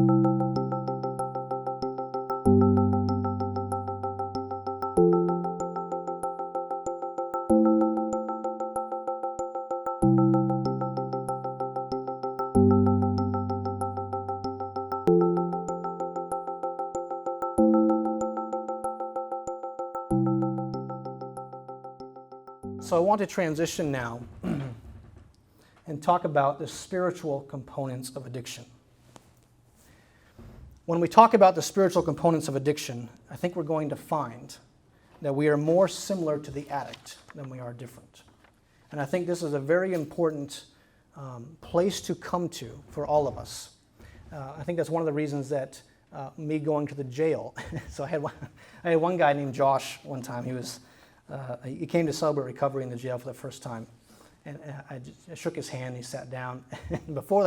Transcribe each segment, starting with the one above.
So I want to transition now and talk about the spiritual components of addiction. When we talk about the spiritual components of addiction, I think we're going to find that we are more similar to the addict than we are different. And I think this is a very important place to come to for all of us. I think that's one of the reasons that me going to the jail. So I had one guy named Josh one time. He came to sober recovery in the jail for the first time. And I shook his hand, he sat down. And before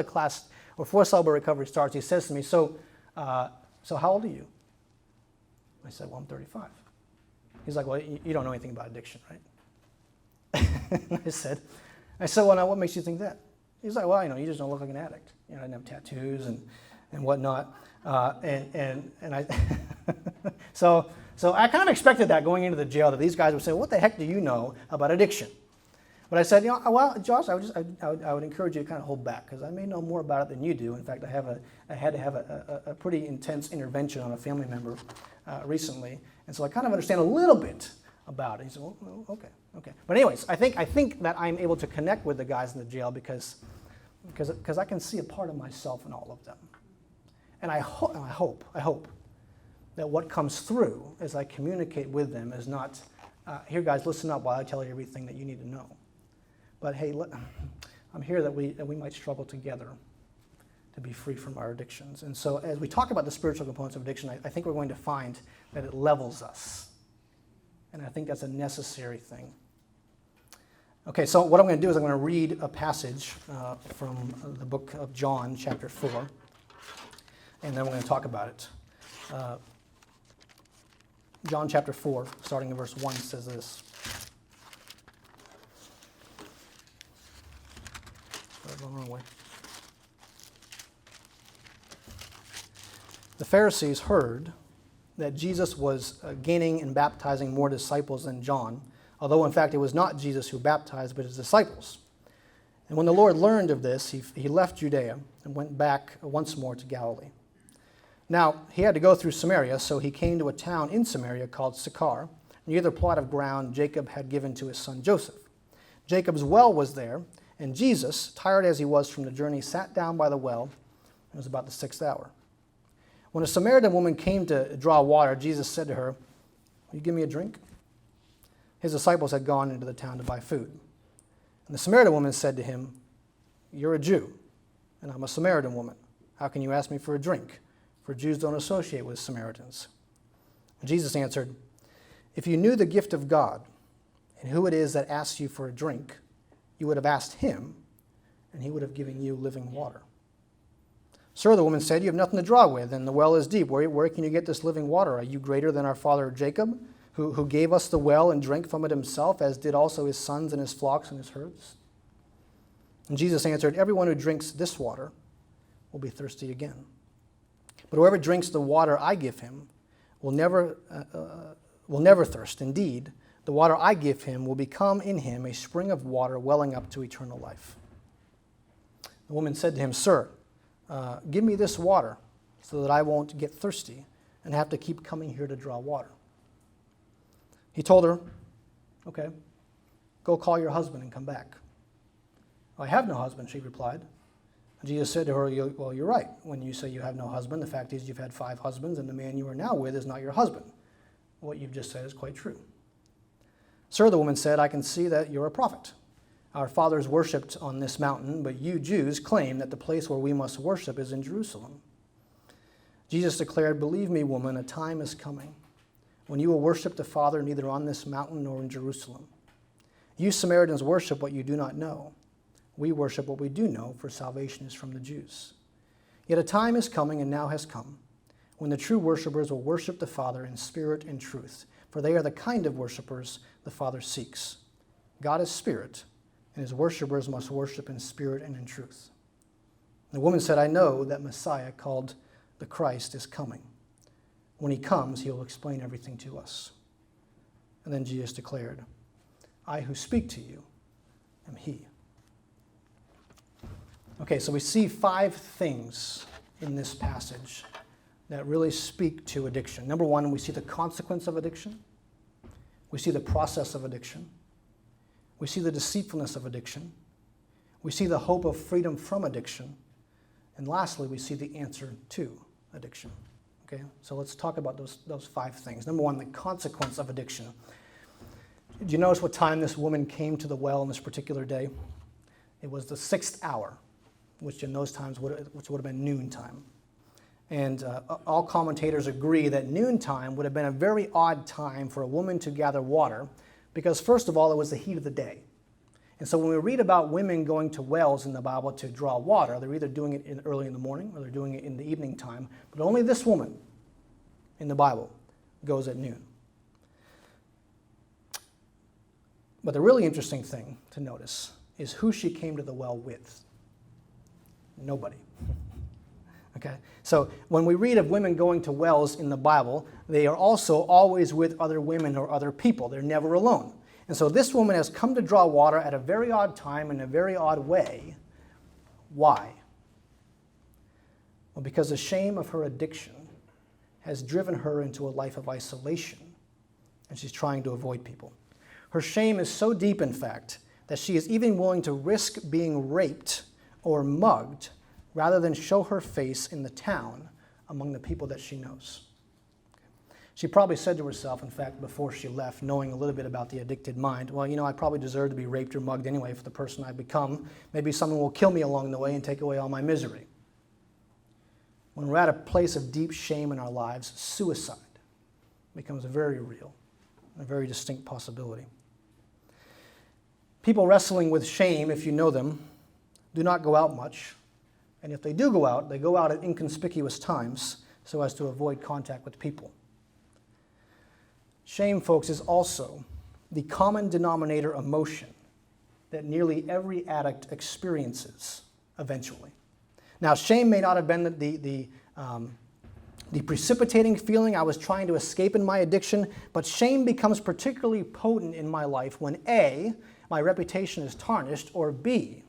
sober recovery starts, he says to me, so how old are you? I said, well, I'm 35. He's like, well, you don't know anything about addiction, right? I said, well, now what makes you think that? He's like, well, you just don't look like an addict. I didn't have tattoos and whatnot. And I, so I kind of expected that going into the jail, that these guys would say, what the heck do you know about addiction? But I said, well, Josh, I would encourage you to kind of hold back, because I may know more about it than you do. In fact, I had to have a pretty intense intervention on a family member recently, and so I kind of understand a little bit about it. He said, well, okay. But anyways, I think that I'm able to connect with the guys in the jail because I can see a part of myself in all of them. And I hope that what comes through as I communicate with them is not, here guys, listen up while I tell you everything that you need to know. But hey, I'm here that we might struggle together to be free from our addictions. And so as we talk about the spiritual components of addiction, I think we're going to find that it levels us. And I think that's a necessary thing. Okay, so what I'm going to do is I'm going to read a passage from the book of John, chapter 4, and then we're going to talk about it. John chapter 4, starting in verse 1, says this. Going the wrong way. The Pharisees heard that Jesus was gaining and baptizing more disciples than John, although in fact it was not Jesus who baptized, but his disciples. And when the Lord learned of this, he left Judea and went back once more to Galilee. Now, he had to go through Samaria, so he came to a town in Samaria called Sychar, near the plot of ground Jacob had given to his son Joseph. Jacob's well was there, and Jesus, tired as he was from the journey, sat down by the well. It was about the 6th hour. When a Samaritan woman came to draw water, Jesus said to her, will you give me a drink? His disciples had gone into the town to buy food. And the Samaritan woman said to him, you're a Jew, and I'm a Samaritan woman. How can you ask me for a drink? For Jews don't associate with Samaritans. And Jesus answered, if you knew the gift of God and who it is that asks you for a drink, you would have asked him, and he would have given you living water. Sir, the woman said, you have nothing to draw with, and the well is deep. Where can you get this living water? Are you greater than our father Jacob, who gave us the well and drank from it himself, as did also his sons and his flocks and his herds? And Jesus answered, everyone who drinks this water will be thirsty again. But whoever drinks the water I give him will never thirst. Indeed, the water I give him will become in him a spring of water welling up to eternal life. The woman said to him, Sir, give me this water so that I won't get thirsty and have to keep coming here to draw water. He told her, okay, go call your husband and come back. I have no husband, she replied. And Jesus said to her, well, you're right. When you say you have no husband, the fact is you've had 5 husbands, and the man you are now with is not your husband. What you've just said is quite true. Sir, the woman said, I can see that you're a prophet. Our fathers worshipped on this mountain, but you Jews claim that the place where we must worship is in Jerusalem. Jesus declared, believe me, woman, a time is coming when you will worship the Father neither on this mountain nor in Jerusalem. You Samaritans worship what you do not know. We worship what we do know, for salvation is from the Jews. Yet a time is coming, and now has come, when the true worshipers will worship the Father in spirit and truth, for they are the kind of worshipers the Father seeks. God is spirit, and his worshipers must worship in spirit and in truth. The woman said, I know that Messiah, called the Christ is coming. When he comes, he will explain everything to us. And then Jesus declared, I who speak to you am he. Okay, so we see 5 things in this passage that really speak to addiction. Number 1, we see the consequence of addiction. We see the process of addiction. We see the deceitfulness of addiction. We see the hope of freedom from addiction. And lastly, we see the answer to addiction. Okay, so let's talk about those 5 things. Number 1, the consequence of addiction. Did you notice what time this woman came to the well on this particular day? It was the 6th hour, which in those times would have been noontime. And all commentators agree that noontime would have been a very odd time for a woman to gather water because, first of all, it was the heat of the day. And so when we read about women going to wells in the Bible to draw water, they're either doing it early in the morning or they're doing it in the evening time. But only this woman in the Bible goes at noon. But the really interesting thing to notice is who she came to the well with. Nobody. Okay, so when we read of women going to wells in the Bible, they are also always with other women or other people. They're never alone. And so this woman has come to draw water at a very odd time in a very odd way. Why? Well, because the shame of her addiction has driven her into a life of isolation, and she's trying to avoid people. Her shame is so deep, in fact, that she is even willing to risk being raped or mugged rather than show her face in the town among the people that she knows. She probably said to herself, in fact, before she left, knowing a little bit about the addicted mind, well, I probably deserve to be raped or mugged anyway for the person I've become. Maybe someone will kill me along the way and take away all my misery. When we're at a place of deep shame in our lives, suicide becomes very real, a very distinct possibility. People wrestling with shame, if you know them, do not go out much. And if they do go out, they go out at inconspicuous times so as to avoid contact with people. Shame, folks, is also the common denominator emotion that nearly every addict experiences eventually. Now, shame may not have been the precipitating feeling I was trying to escape in my addiction, but shame becomes particularly potent in my life when A, my reputation is tarnished, or B,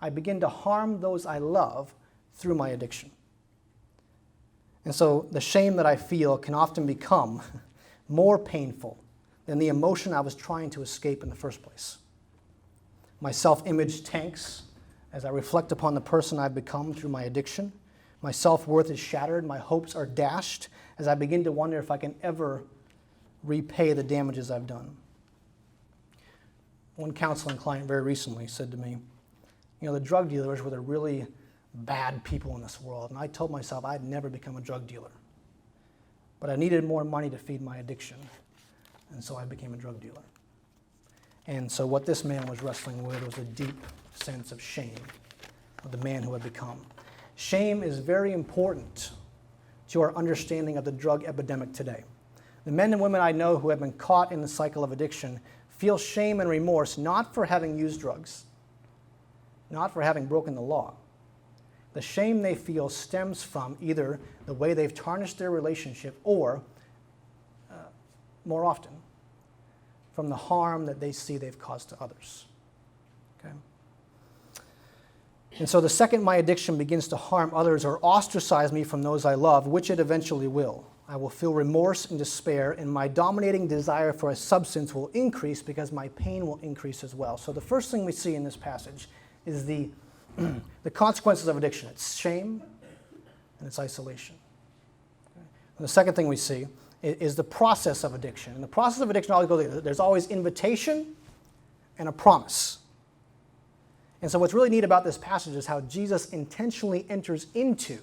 I begin to harm those I love through my addiction. And so the shame that I feel can often become more painful than the emotion I was trying to escape in the first place. My self-image tanks as I reflect upon the person I've become through my addiction. My self-worth is shattered. My hopes are dashed as I begin to wonder if I can ever repay the damages I've done. One counseling client very recently said to me, the drug dealers were the really bad people in this world. And I told myself I'd never become a drug dealer. But I needed more money to feed my addiction. And so I became a drug dealer. And so what this man was wrestling with was a deep sense of shame of the man who had become. Shame is very important to our understanding of the drug epidemic today. The men and women I know who have been caught in the cycle of addiction feel shame and remorse not for having used drugs, not for having broken the law. The shame they feel stems from either the way they've tarnished their relationship or, more often, from the harm that they see they've caused to others. Okay? And so the second my addiction begins to harm others or ostracize me from those I love, which it eventually will, I will feel remorse and despair, and my dominating desire for a substance will increase because my pain will increase as well. So the first thing we see in this passage is the consequences of addiction. It's shame and it's isolation. Okay? And the second thing we see is the process of addiction. And the process of addiction always goes together. There's always invitation and a promise. And so what's really neat about this passage is how Jesus intentionally enters into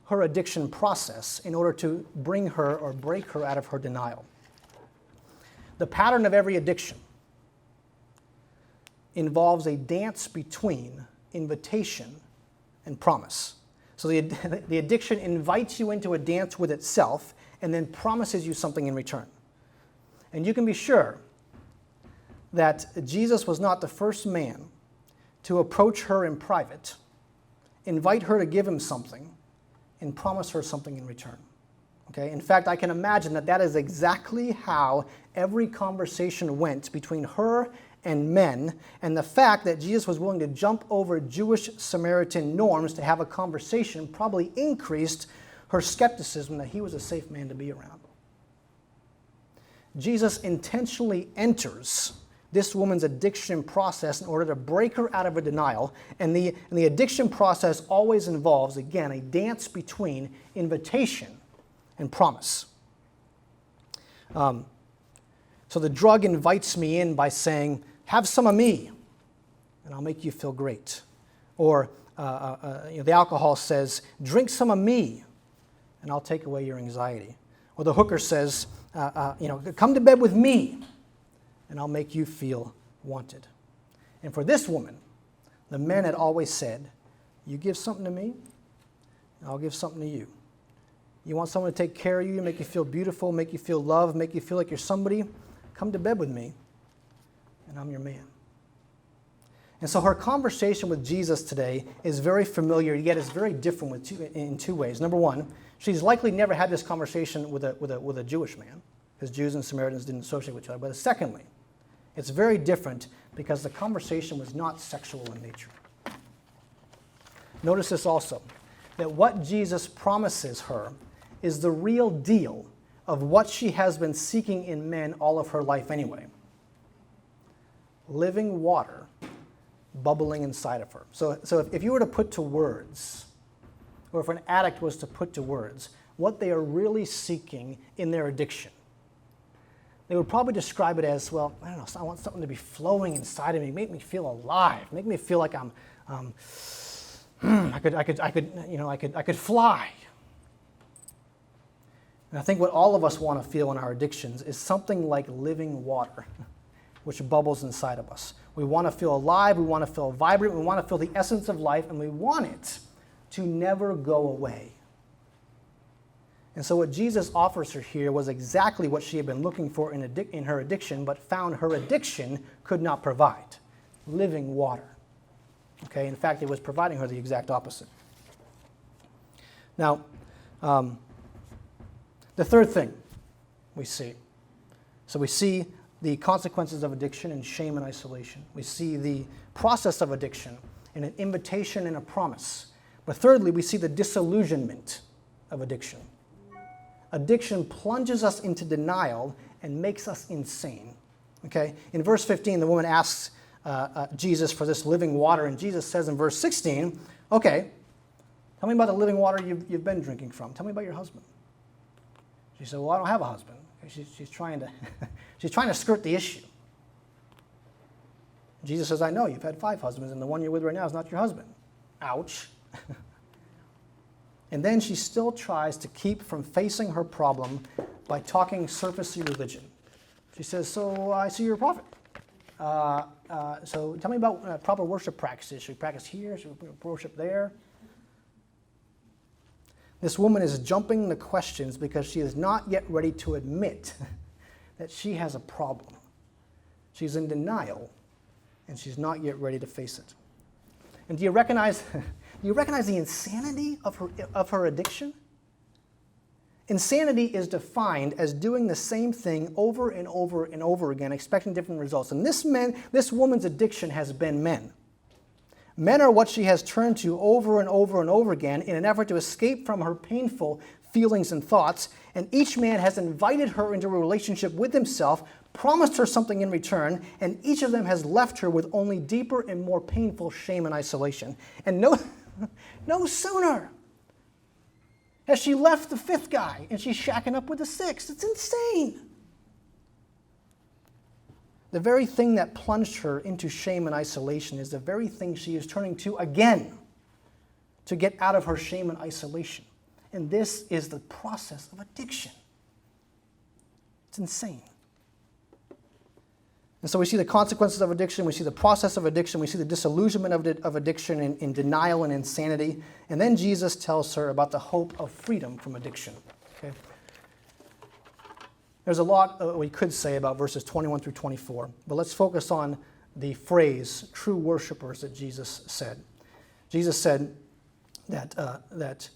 her addiction process in order to bring her or break her out of her denial. The pattern of every addiction involves a dance between invitation and promise. So the addiction invites you into a dance with itself and then promises you something in return. And you can be sure that Jesus was not the first man to approach her in private, invite her to give him something, and promise her something in return. Okay? In fact, I can imagine that is exactly how every conversation went between her and men, and the fact that Jesus was willing to jump over Jewish Samaritan norms to have a conversation probably increased her skepticism that he was a safe man to be around. Jesus intentionally enters this woman's addiction process in order to break her out of her denial, and the addiction process always involves, again, a dance between invitation and promise. So the drug invites me in by saying, have some of me, and I'll make you feel great. Or the alcohol says, drink some of me, and I'll take away your anxiety. Or the hooker says, come to bed with me, and I'll make you feel wanted. And for this woman, the men had always said, you give something to me, and I'll give something to you. You want someone to take care of you, make you feel beautiful, make you feel loved, make you feel like you're somebody? Come to bed with me, and I'm your man. And so her conversation with Jesus today is very familiar, yet it's very different in two ways. Number one, she's likely never had this conversation with a Jewish man, because Jews and Samaritans didn't associate with each other. But secondly, it's very different because the conversation was not sexual in nature. Notice this also, that what Jesus promises her is the real deal of what she has been seeking in men all of her life anyway. Living water bubbling inside of her. So if you were to put to words, or if an addict was to put to words, what they are really seeking in their addiction, they would probably describe it as, well, I don't know, I want something to be flowing inside of me, make me feel alive, make me feel like I could fly. And I think what all of us want to feel in our addictions is something like living water, which bubbles inside of us. We want to feel alive, we want to feel vibrant, we want to feel the essence of life, and we want it to never go away. And so what Jesus offers her here was exactly what she had been looking for in her addiction, but found her addiction could not provide: living water. Okay, in fact, it was providing her the exact opposite. Now, the third thing we see. So we see the consequences of addiction and shame and isolation. We see the process of addiction and an invitation and a promise. But thirdly, we see the disillusionment of addiction. Addiction plunges us into denial and makes us insane. Okay? In verse 15, the woman asks Jesus for this living water, and Jesus says in verse 16, okay, tell me about the living water you've been drinking from. Tell me about your husband. She said, well, I don't have a husband. Okay, she's trying to skirt the issue. Jesus says, I know, you've had 5 husbands, and the one you're with right now is not your husband. Ouch. And then she still tries to keep from facing her problem by talking surfacey religion. She says, so I see you're a prophet. So tell me about proper worship practices. Should we practice here? Should we worship there? This woman is jumping the questions because she is not yet ready to admit that she has a problem. She's in denial, and she's not yet ready to face it. And do you recognize the insanity of her addiction? Insanity is defined as doing the same thing over and over and over again, expecting different results. And this woman's addiction has been men. Men are what she has turned to over and over and over again in an effort to escape from her painful feelings and thoughts. And each man has invited her into a relationship with himself, promised her something in return, and each of them has left her with only deeper and more painful shame and isolation. And no sooner has she left the 5th guy and she's shacking up with the 6th. It's insane. The very thing that plunged her into shame and isolation is the very thing she is turning to again to get out of her shame and isolation. And this is the process of addiction. It's insane. And so we see the consequences of addiction, we see the process of addiction, we see the disillusionment of addiction in denial and insanity. And then Jesus tells her about the hope of freedom from addiction. Okay? There's a lot we could say about verses 21 through 24, but let's focus on the phrase, true worshipers, that Jesus said. Jesus said that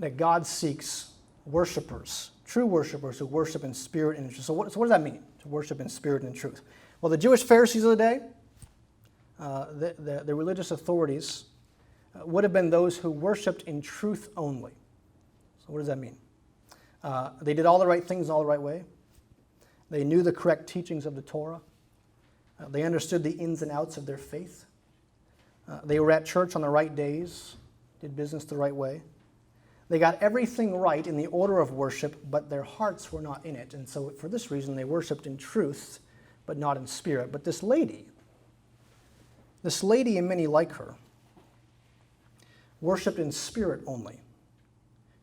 that God seeks worshipers, true worshipers who worship in spirit and in truth. So what does that mean, to worship in spirit and in truth? Well, the Jewish Pharisees of the day, the religious authorities, would have been those who worshiped in truth only. So what does that mean? They did all the right things all the right way. They knew the correct teachings of the Torah. They understood the ins and outs of their faith. They were at church on the right days, did business the right way. They got everything right in the order of worship, but their hearts were not in it. And so for this reason, they worshiped in truth, but not in spirit. But this lady and many like her, worshiped in spirit only.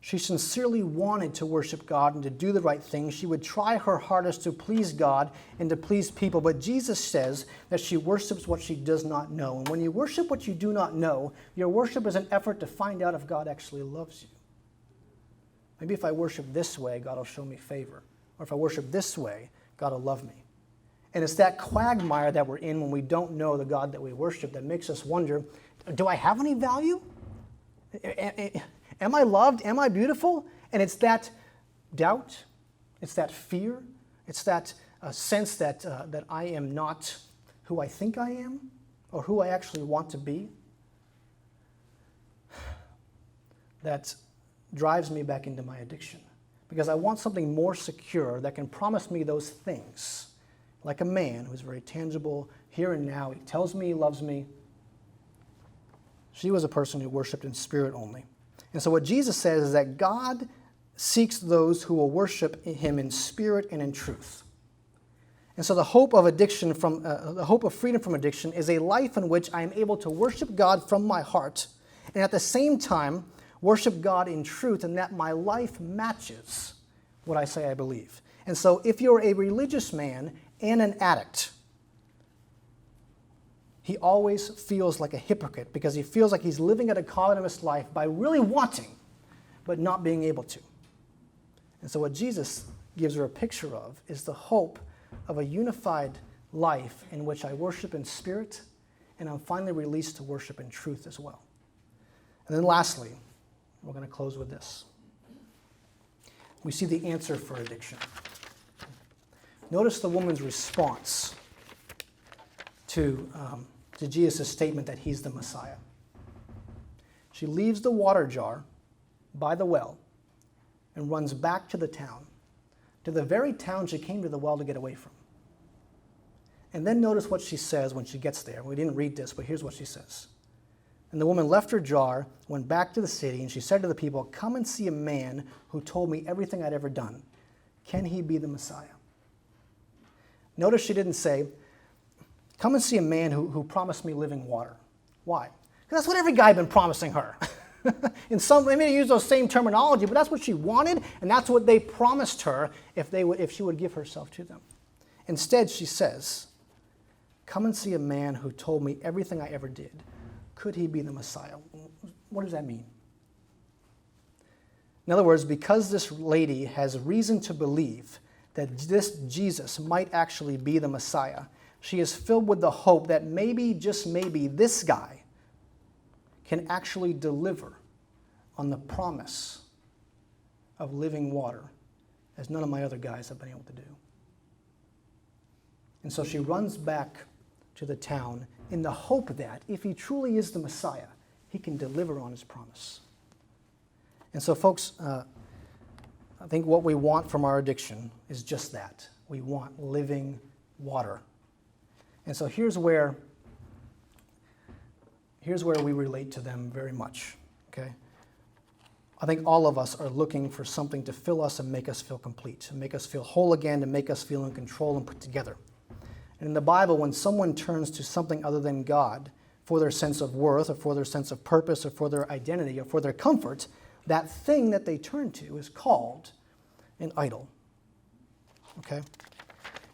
She sincerely wanted to worship God and to do the right thing. She would try her hardest to please God and to please people. But Jesus says that she worships what she does not know. And when you worship what you do not know, your worship is an effort to find out if God actually loves you. Maybe if I worship this way, God will show me favor. Or if I worship this way, God will love me. And it's that quagmire that we're in when we don't know the God that we worship that makes us wonder, do I have any value? Am I loved? Am I beautiful? And it's that doubt, it's that fear, it's that sense that I am not who I think I am or who I actually want to be that drives me back into my addiction. Because I want something more secure that can promise me those things. Like a man who's very tangible here and now. He tells me he loves me. She was a person who worshiped in spirit only. And so what Jesus says is that God seeks those who will worship him in spirit and in truth. And so the hope of freedom from addiction is a life in which I am able to worship God from my heart, and at the same time worship God in truth, and that my life matches what I say I believe. And so if you're a religious man and an addict, he always feels like a hypocrite because he feels like he's living a dichotomous life by really wanting but not being able to. And so what Jesus gives her a picture of is the hope of a unified life in which I worship in spirit and I'm finally released to worship in truth as well. And then lastly, we're going to close with this. We see the answer for addiction. Notice the woman's response to Jesus' statement that he's the Messiah. She leaves the water jar by the well and runs back to the town, to the very town she came to the well to get away from. And then notice what she says when she gets there. We didn't read this, but here's what she says. And the woman left her jar, went back to the city, and she said to the people, "Come and see a man who told me everything I'd ever done. Can he be the Messiah?" Notice she didn't say, "Come and see a man who promised me living water." Why? Because that's what every guy had been promising her. They may use those same terminology, but that's what she wanted, and that's what they promised her if she would give herself to them. Instead, she says, "Come and see a man who told me everything I ever did. Could he be the Messiah?" What does that mean? In other words, because this lady has reason to believe that this Jesus might actually be the Messiah, she is filled with the hope that maybe, just maybe, this guy can actually deliver on the promise of living water as none of my other guys have been able to do. And so she runs back to the town in the hope that if he truly is the Messiah, he can deliver on his promise. And so, folks, I think what we want from our addiction is just that. We want living water. And so here's where we relate to them very much, okay? I think all of us are looking for something to fill us and make us feel complete, to make us feel whole again, to make us feel in control and put together. And in the Bible, when someone turns to something other than God for their sense of worth or for their sense of purpose or for their identity or for their comfort, that thing that they turn to is called an idol, okay?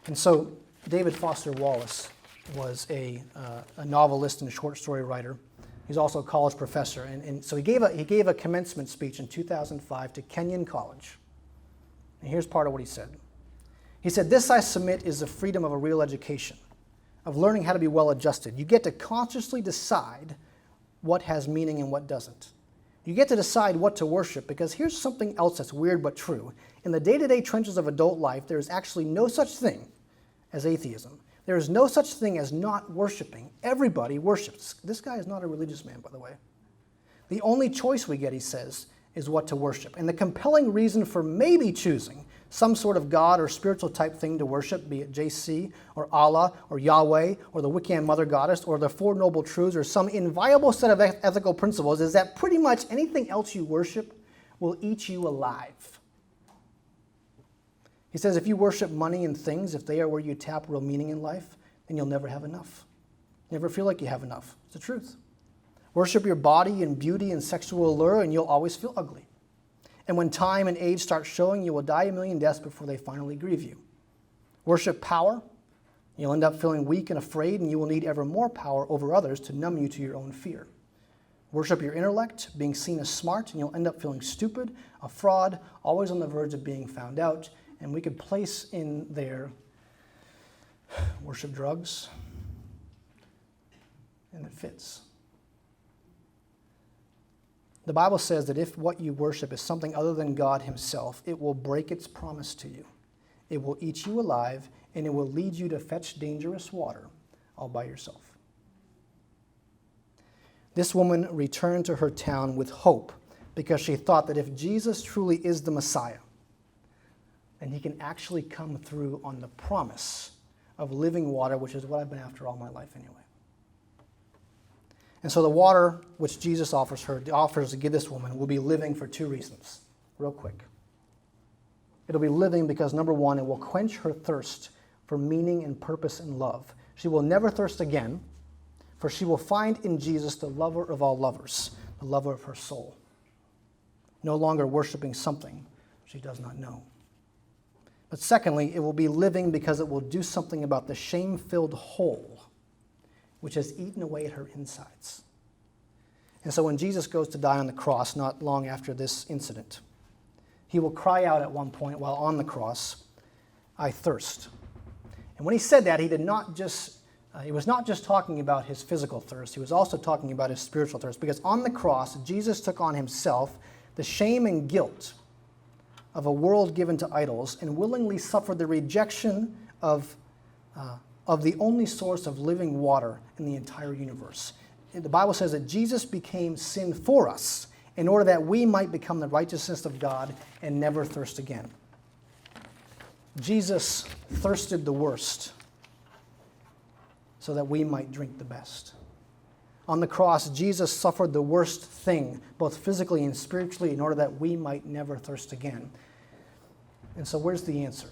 And so David Foster Wallace was a novelist and a short story writer. He's also a college professor. And so he gave a commencement speech in 2005 to Kenyon College. And here's part of what he said. He said, "This, I submit, is the freedom of a real education, of learning how to be well adjusted. You get to consciously decide what has meaning and what doesn't. You get to decide what to worship, because here's something else that's weird but true. In the day-to-day trenches of adult life, there is actually no such thing as atheism. There is no such thing as not worshiping. Everybody worships. This guy is not a religious man, by the way. The only choice we get, he says, is what to worship. And the compelling reason for maybe choosing some sort of God or spiritual type thing to worship, be it JC or Allah or Yahweh or the Wiccan Mother Goddess or the Four Noble Truths or some inviolable set of ethical principles, is that pretty much anything else you worship will eat you alive. He says if you worship money and things, if they are where you tap real meaning in life, then you'll never have enough. Never feel like you have enough. It's the truth. Worship your body and beauty and sexual allure, and you'll always feel ugly. And when time and age start showing, you will die a million deaths before they finally grieve you. Worship power. You'll end up feeling weak and afraid, and you will need ever more power over others to numb you to your own fear. Worship your intellect, being seen as smart, and you'll end up feeling stupid, a fraud, always on the verge of being found out. And we could place in there worship drugs, and it fits. The Bible says that if what you worship is something other than God himself, it will break its promise to you. It will eat you alive, and it will lead you to fetch dangerous water all by yourself. This woman returned to her town with hope because she thought that if Jesus truly is the Messiah, then he can actually come through on the promise of living water, which is what I've been after all my life anyway. And so the water which Jesus offers to give this woman, will be living for two reasons, real quick. It'll be living because, number one, it will quench her thirst for meaning and purpose and love. She will never thirst again, for she will find in Jesus the lover of all lovers, the lover of her soul, no longer worshiping something she does not know. But secondly, it will be living because it will do something about the shame-filled hole which has eaten away at her insides. And so when Jesus goes to die on the cross, not long after this incident, he will cry out at one point while on the cross, "I thirst." And when he said that, he was not just talking about his physical thirst, he was also talking about his spiritual thirst, because on the cross, Jesus took on himself the shame and guilt of a world given to idols and willingly suffered the rejection of the only source of living water in the entire universe. The Bible says that Jesus became sin for us in order that we might become the righteousness of God and never thirst again. Jesus thirsted the worst so that we might drink the best. On the cross, Jesus suffered the worst thing, both physically and spiritually, in order that we might never thirst again. And so where's the answer?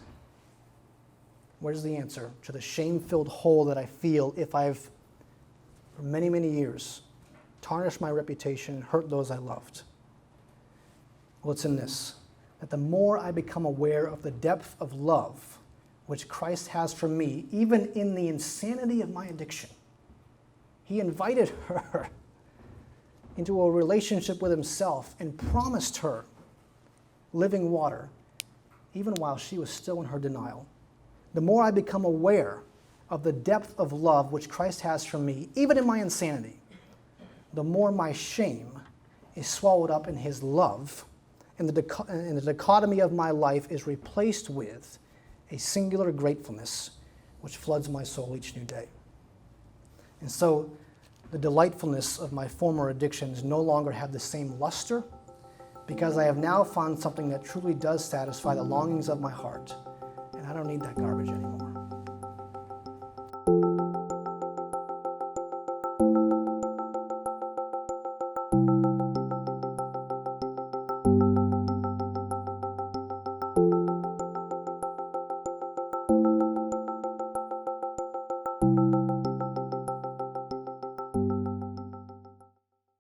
Where's the answer to the shame-filled hole that I feel if I've, for many, many years, tarnished my reputation, hurt those I loved? Well, it's in this, that the more I become aware of the depth of love which Christ has for me, even in the insanity of my addiction, he invited her into a relationship with himself and promised her living water, even while she was still in her denial. The more I become aware of the depth of love which Christ has for me, even in my insanity, the more my shame is swallowed up in his love, and the dichotomy of my life is replaced with a singular gratefulness which floods my soul each new day. And so the delightfulness of my former addictions no longer have the same luster, because I have now found something that truly does satisfy the longings of my heart, and I don't need that garbage anymore.